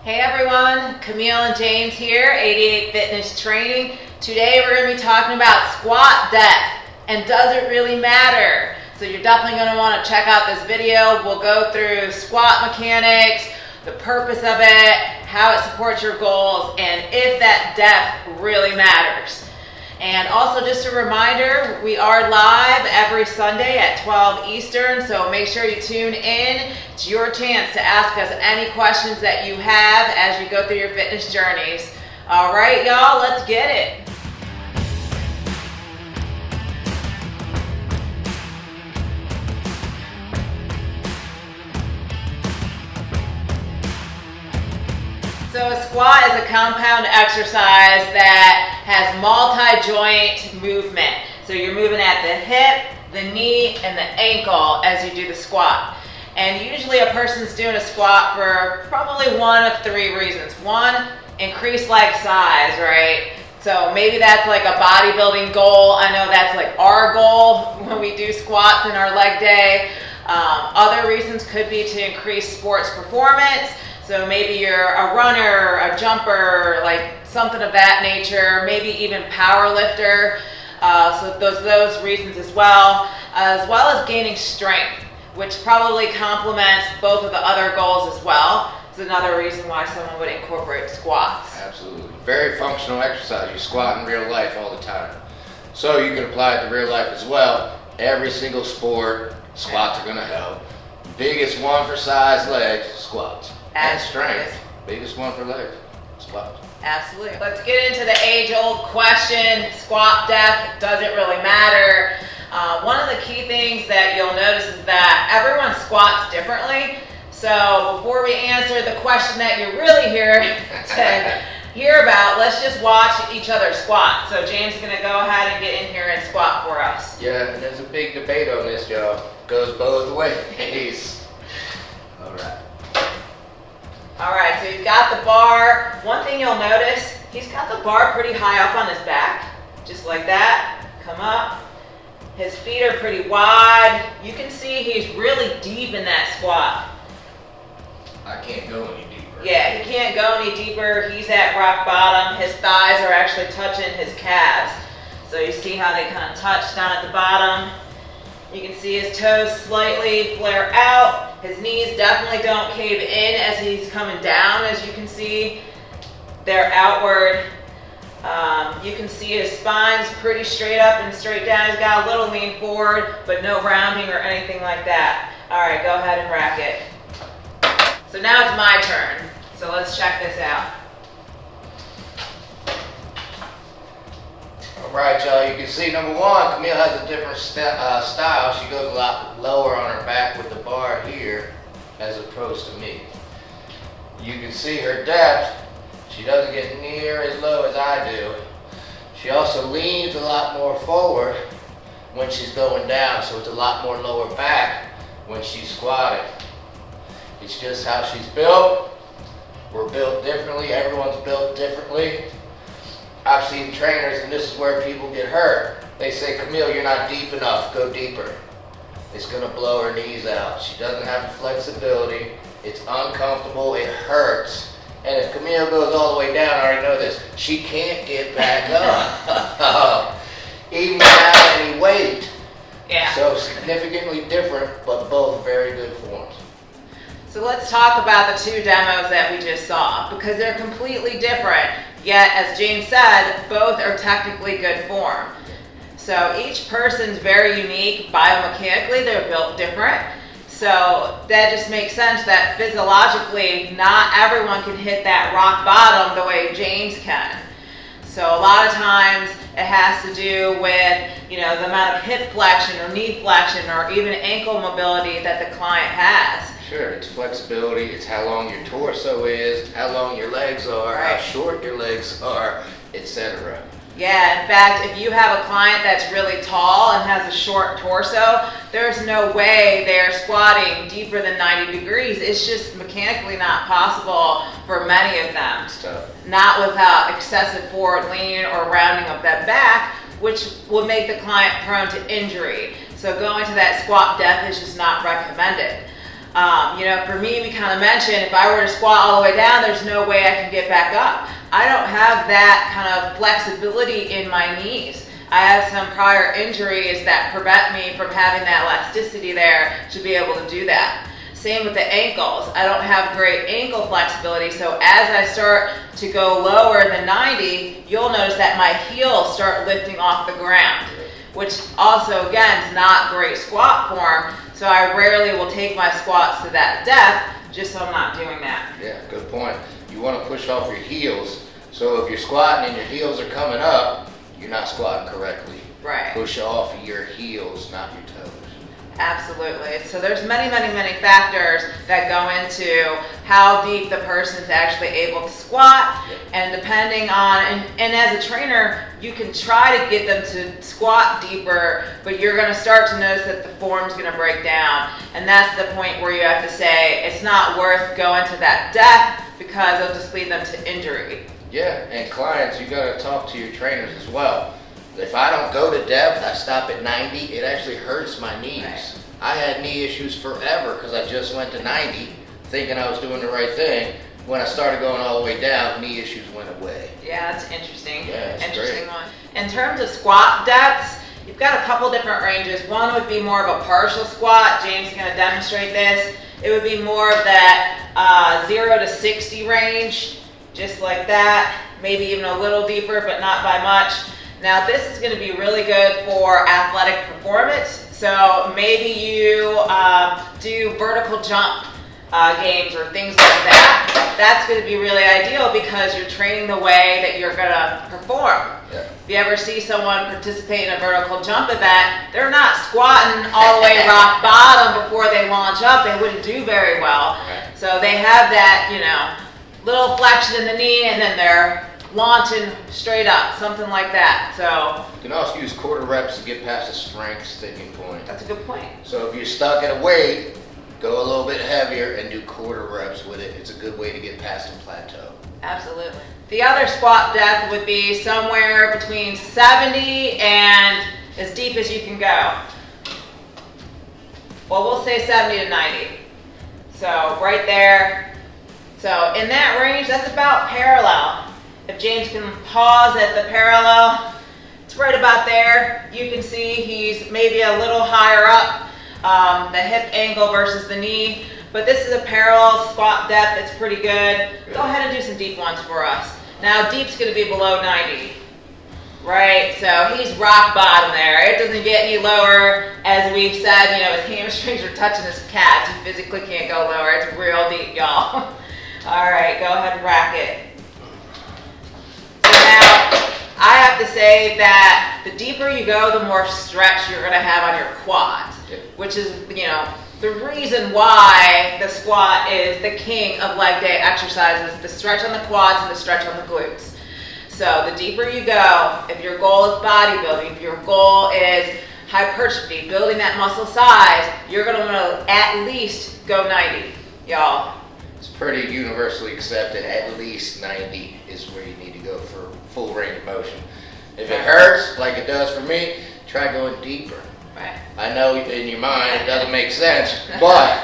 Hey everyone, Camille and James here, 88 Fitness Training. Today we're going to be talking about squat depth and does it really matter? So you're definitely going to want to check out this video. We'll go through squat mechanics, the purpose of it, how it supports your goals, and if that depth really matters. And also just a reminder, we are live every Sunday at 12 Eastern, so make sure you tune in. It's your chance to ask us any questions that you have as you go through your fitness journeys. All right, y'all, let's get it. So a squat is a compound exercise that has multi-joint movement. So you're moving at the hip, the knee, and the ankle as you do the squat. And usually a person's doing a squat for probably one of three reasons. One, increase leg size, right? So maybe that's like a bodybuilding goal. I know that's like our goal when we do squats in our leg day. Other reasons could be to increase sports performance. So maybe you're a runner, a jumper, like something of that nature, maybe even power lifter. So those reasons as well as gaining strength, which probably complements both of the other goals as well. It's another reason why someone would incorporate squats. Absolutely. Very functional exercise. You squat in real life all the time. So you can apply it to real life as well. Every single sport, squats are going to help. Biggest one for size legs, squats. And strength. Biggest one for legs, squats. Absolutely. Let's get into the age-old question, squat depth, does it really matter? One of the key things that you'll notice is that everyone squats differently. So before we answer the question that you're really here to hear about, let's just watch each other squat. So James is going to go ahead and get in here and squat for us. Yeah, and there's a big debate on this, y'all. Goes both ways. All right. All right, so he's got the bar. One thing you'll notice, he's got the bar pretty high up on his back, just like that. Come up. His feet are pretty wide. You can see he's really deep in that squat. I can't go any deeper. Yeah, he can't go any deeper. He's at rock bottom. His thighs are actually touching his calves. So you see how they kind of touch down at the bottom. You can see his toes slightly flare out. His knees definitely don't cave in as he's coming down, as you can see. They're outward. You can see his spine's pretty straight up and straight down. He's got a little lean forward, but no rounding or anything like that. All right, go ahead and rack it. So now it's my turn. So let's check this out. All right, y'all, you can see number one, Camille has a different style. She goes a lot lower on her back with the bar here as opposed to me. You can see her depth. She doesn't get near as low as I do. She also leans a lot more forward when she's going down, so it's a lot more lower back when she's squatting. It's just how she's built. We're built differently. Everyone's built differently. I've seen trainers, and this is where people get hurt. They say, Camille, you're not deep enough, go deeper. It's gonna blow her knees out. She doesn't have the flexibility. It's uncomfortable, it hurts. And if Camille goes all the way down, I already know this, she can't get back up. Even without any weight. Yeah. So significantly different, but both very good forms. So let's talk about the two demos that we just saw, because they're completely different. Yet, as James said, both are technically good form. So each person's very unique biomechanically, they're built different. So that just makes sense that physiologically, not everyone can hit that rock bottom the way James can. So a lot of times it has to do with, the amount of hip flexion or knee flexion or even ankle mobility that the client has. Sure, it's flexibility, it's how long your torso is, how long your legs are, Right. how short your legs are, etc. Yeah, in fact, if you have a client that's really tall and has a short torso, there's no way they're squatting deeper than 90 degrees. It's just mechanically not possible for many of them. It's tough. Not without excessive forward lean or rounding of that back, which will make the client prone to injury. So going to that squat depth is just not recommended. For me, we kind of mentioned if I were to squat all the way down, there's no way I can get back up. I don't have that kind of flexibility in my knees. I have some prior injuries that prevent me from having that elasticity there to be able to do that. Same with the ankles. I don't have great ankle flexibility, so as I start to go lower than 90, you'll notice that my heels start lifting off the ground, which also, again, is not great squat form, so I rarely will take my squats to that depth, just so I'm not doing that. Yeah, good point. You want to push off your heels, so if you're squatting and your heels are coming up, you're not squatting correctly. Right. Push off your heels, not your toes. Absolutely. So there's many factors that go into how deep the person's actually able to squat, and depending on, and as a trainer, you can try to get them to squat deeper, but you're going to start to notice that the form's going to break down, and that's the point where you have to say it's not worth going to that depth because it'll just lead them to injury. Yeah, and clients, you got to talk to your trainers as well. If I don't go to depth, I stop at 90, it actually hurts my knees. Right. I had knee issues forever because I just went to 90 thinking I was doing the right thing. When I started going all the way down, knee issues went away. Yeah, that's interesting. Yeah, that's interesting great. one. In terms of squat depths, you've got a couple different ranges. One would be more of a partial squat. James is going to demonstrate this. It would be more of that 0 to 60 range, just like that. Maybe even a little deeper, but not by much. Now this is going to be really good for athletic performance. So maybe you do vertical jump games or things like that. That's going to be really ideal because you're training the way that you're going to perform. Yeah. If you ever see someone participate in a vertical jump event, they're not squatting all the way rock bottom before they launch up. They wouldn't do very well. Right. So they have that, little flexion in the knee, and then they're launching straight up, something like that. So You can also use quarter reps to get past the strength sticking point. that's a good point. So if you're stuck at a weight, go a little bit heavier and do quarter reps with it. It's a good way to get past the plateau. Absolutely. The other squat depth would be somewhere between 70 and as deep as you can go. Well, we'll say 70 to 90. So right there. So in that range, that's about parallel. If James can pause at the parallel, it's right about there. You can see he's maybe a little higher up, the hip angle versus the knee. But this is a parallel squat depth. It's pretty good. Go ahead and do some deep ones for us. Now deep's going to be below 90. Right, so he's rock bottom there. It doesn't get any lower. As we've said, his hamstrings are touching his calves. He physically can't go lower. It's real deep, y'all. All right, go ahead and rack it. So now, I have to say that the deeper you go, the more stretch you're going to have on your quads, which is, the reason why the squat is the king of leg day exercises, the stretch on the quads and the stretch on the glutes. So the deeper you go, if your goal is bodybuilding, if your goal is hypertrophy, building that muscle size, you're going to want to at least go 90, y'all. It's pretty universally accepted. At least 90 is where you need to go for full range of motion. If it hurts, like it does for me, try going deeper. Right. I know in your mind it doesn't make sense, but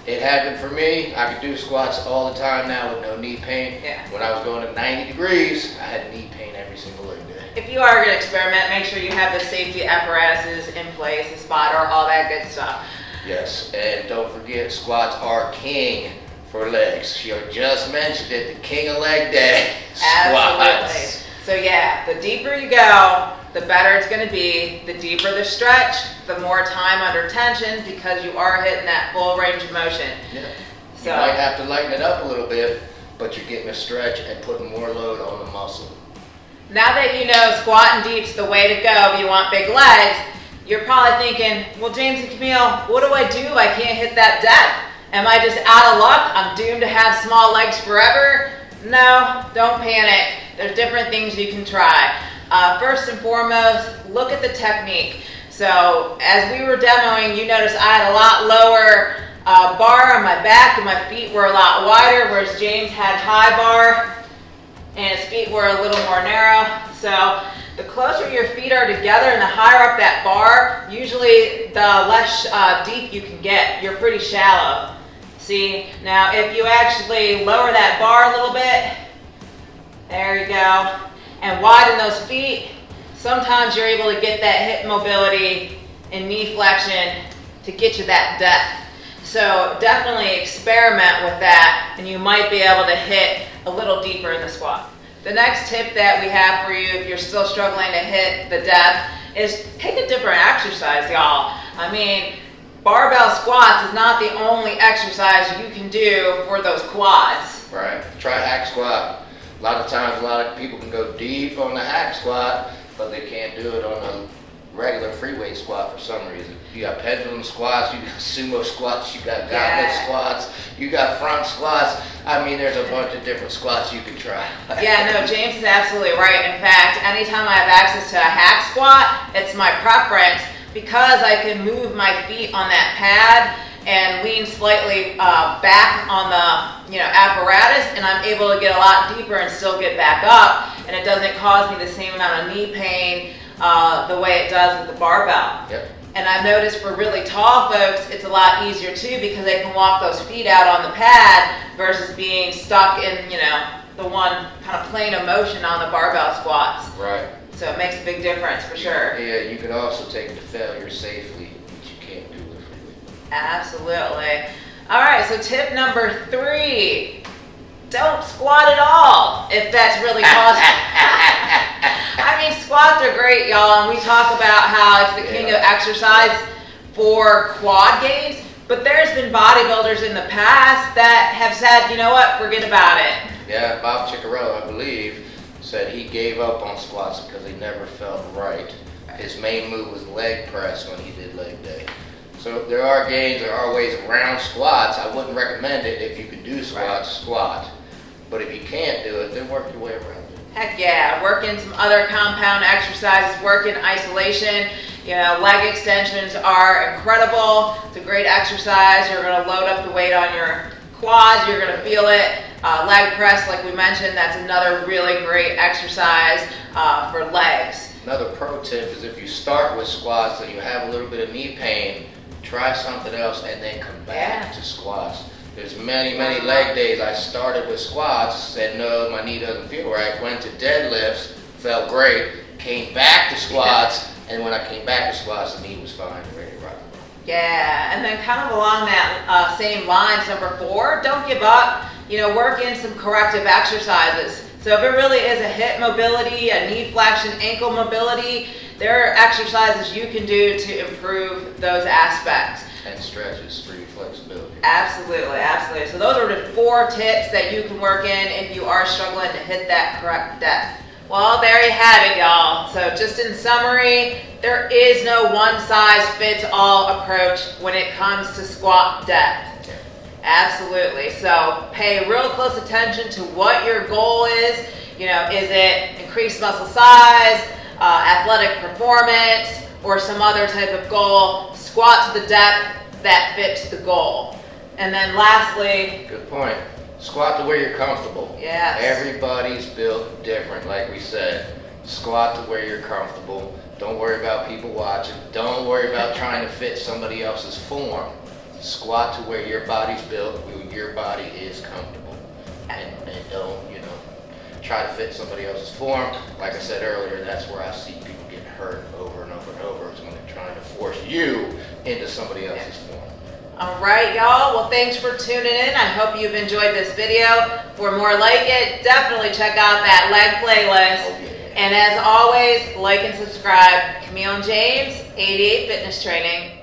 it happened for me. I could do squats all the time now with no knee pain. Yeah. When I was going to 90 degrees, I had knee pain every single leg day. If you are going to experiment, make sure you have the safety apparatuses in place, the spotter, all that good stuff. Yes, and don't forget, squats are king for legs. She just mentioned it, the king of leg day. Absolutely. Squats. So yeah, the deeper you go, the better it's going to be. The deeper the stretch, the more time under tension because you are hitting that full range of motion. Yeah. So You might have to lighten it up a little bit, but you're getting a stretch and putting more load on the muscle. now that you know squat and deep's the way to go if you want big legs, you're probably thinking, well, James and Camille, what do I do if I can't hit that depth? Am I just out of luck? I'm doomed to have small legs forever? No, don't panic. There's different things you can try. First and foremost, look at the technique. So as we were demoing, you notice I had a lot lower bar on my back and my feet were a lot wider, whereas James had high bar and his feet were a little more narrow. So the closer your feet are together and the higher up that bar, usually the less deep you can get. You're pretty shallow. See, now if you actually lower that bar a little bit, there you go, and widen those feet, sometimes you're able to get that hip mobility and knee flexion to get you that depth. So definitely experiment with that and you might be able to hit a little deeper in the squat. The next tip that we have for you if you're still struggling to hit the depth is pick a different exercise, y'all. I mean, barbell squats is not the only exercise you can do for those quads. Right. Try hack squat. A lot of times, a lot of people can go deep on the hack squat, but they can't do it on a regular free weight squat for some reason. You got pendulum squats, you got sumo squats, you got goblet squats, you got front squats. I mean, there's a bunch of different squats you can try. Yeah, no, James is absolutely right. In fact, anytime I have access to a hack squat, it's my preference because I can move my feet on that pad and lean slightly back on the apparatus, and I'm able to get a lot deeper and still get back up, and it doesn't cause me the same amount of knee pain the way it does with the barbell. Yep. And I've noticed for really tall folks, it's a lot easier too because they can walk those feet out on the pad versus being stuck in, the one kind of plane of motion on the barbell squats. Right. So it makes a big difference for sure. Yeah, you can also take it to failure safely, which you can't do with free weight. Absolutely. All right, so tip number 3, don't squat at all if that's really causing. I mean, squats are great, y'all, and we talk about how it's the king of exercise for quad gains, but there's been bodybuilders in the past that have said, you know what, forget about it. Yeah, Bob Ciccarello, I believe, said he gave up on squats because he never felt right. His main move was leg press when he did leg day. So there are gains, there are ways around squats. I wouldn't recommend it if you can do squats, squat. But if you can't do it, then work your way around it. Heck yeah, work in some other compound exercises, work in isolation. Leg extensions are incredible. It's a great exercise. You're gonna load up the weight on your quads, you're gonna feel it. Leg press, like we mentioned, that's another really great exercise for legs. Another pro tip is if you start with squats and you have a little bit of knee pain, try something else and then come back to squats. There's many leg days I started with squats, said no, my knee doesn't feel right, went to deadlifts, felt great, came back to squats, and when I came back to squats, the knee was fine and ready to rock. Yeah, and then kind of along that same lines, number 4, don't give up. Work in some corrective exercises. So if it really is a hip mobility, a knee flexion, ankle mobility, there are exercises you can do to improve those aspects. And stretches for your flexibility. Absolutely, absolutely. So those are the 4 tips that you can work in if you are struggling to hit that correct depth. Well, there you have it, y'all. So just in summary, there is no one-size-fits-all approach when it comes to squat depth. Absolutely. So pay real close attention to what your goal is. Is it increased muscle size, athletic performance, or some other type of goal? Squat to the depth that fits the goal. And then lastly, good point. Squat to where you're comfortable. Yes. Everybody's built different, like we said. Squat to where you're comfortable. Don't worry about people watching. Don't worry about trying to fit somebody else's form. Squat to where your body's built, where your body is comfortable. And don't, try to fit somebody else's form. Like I said earlier, that's where I see people get hurt over and over and over. It's when they're trying to force you into somebody else's form. All right, y'all. Well, thanks for tuning in. I hope you've enjoyed this video. For more like it, definitely check out that leg playlist. Oh, yeah. And as always, like and subscribe. Camille and James, 88 Fitness Training.